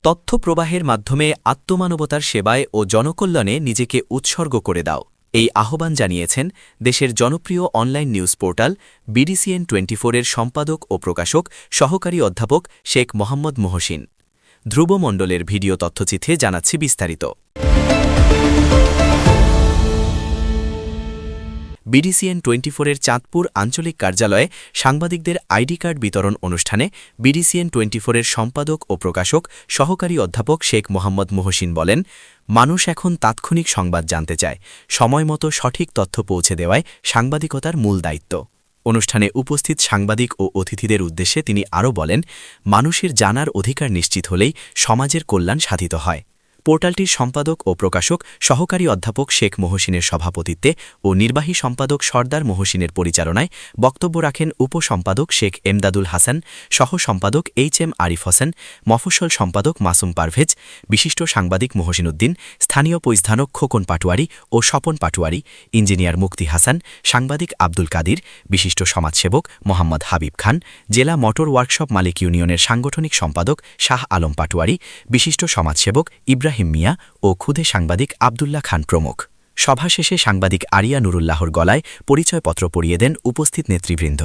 তথ্য প্রবাহের মাধ্যমে আত্মমানবতার সেবায় ও জনকল্যাণে নিজেকে উৎসর্গ করে দাও এই আহ্বান জানিয়েছেন দেশের জনপ্রিয় অনলাইন নিউজ পোর্টাল BDCN24-এর সম্পাদক ও প্রকাশক সহকারী অধ্যাপক শেখ মোহাম্মদ মহসিন। ধ্রুব মণ্ডলের ভিডিও তথ্যচিত্রে জানাচ্ছি বিস্তারিত। BDCN24-এর চাঁদপুর আঞ্চলিক কার্যালয়ে সাংবাদিকদের আইডি কার্ড বিতরণ অনুষ্ঠানে BDCN24-এর সম্পাদক ও প্রকাশক সহকারী অধ্যাপক শেখ মোহাম্মদ মহসিন বলেন, মানুষ এখন তাৎক্ষণিক সংবাদ জানতে চায়, সময়মতো সঠিক তথ্য পৌঁছে দেওয়ায় সাংবাদিকতার মূল দায়িত্ব। অনুষ্ঠানে উপস্থিত সাংবাদিক ও অতিথিদের উদ্দেশ্যে তিনি আরও বলেন, মানুষের জানার অধিকার নিশ্চিত হলেই সমাজের কল্যাণ সাধিত হয়। পোর্টালটির সম্পাদক ও প্রকাশক সহকারী অধ্যাপক শেখ মহসিনের সভাপতিত্বে ও নির্বাহী সম্পাদক সর্দার মহসিনের পরিচালনায় বক্তব্য রাখেন উপসম্পাদক শেখ এমদাদুল হাসান, সহ সম্পাদক HM আরিফ হোসেন, মফস্বল সম্পাদক মাসুম পারভেজ, বিশিষ্ট সাংবাদিক মহসিন উদ্দিন, স্থানীয় পরিধানক খোকন পাটোয়ারি ও স্বপন পাটোয়ারি, ইঞ্জিনিয়ার মুক্তি হাসান, সাংবাদিক আব্দুল কাদির, বিশিষ্ট সমাজসেবক মোহাম্মদ হাবিব খান, জেলা মোটর ওয়ার্কশপ মালিক ইউনিয়নের সাংগঠনিক সম্পাদক শাহ আলম পাটোয়ারি, বিশিষ্ট সমাজসেবক ইব্রাহিম মিয়া ও ক্ষুদে সাংবাদিক আবদুল্লাহ খান প্রমুখ। সভা শেষে সাংবাদিক আরিয়া নুরুল্লাহর গলায় পরিচয়পত্র পরিয়ে দেন উপস্থিত নেতৃবৃন্দ।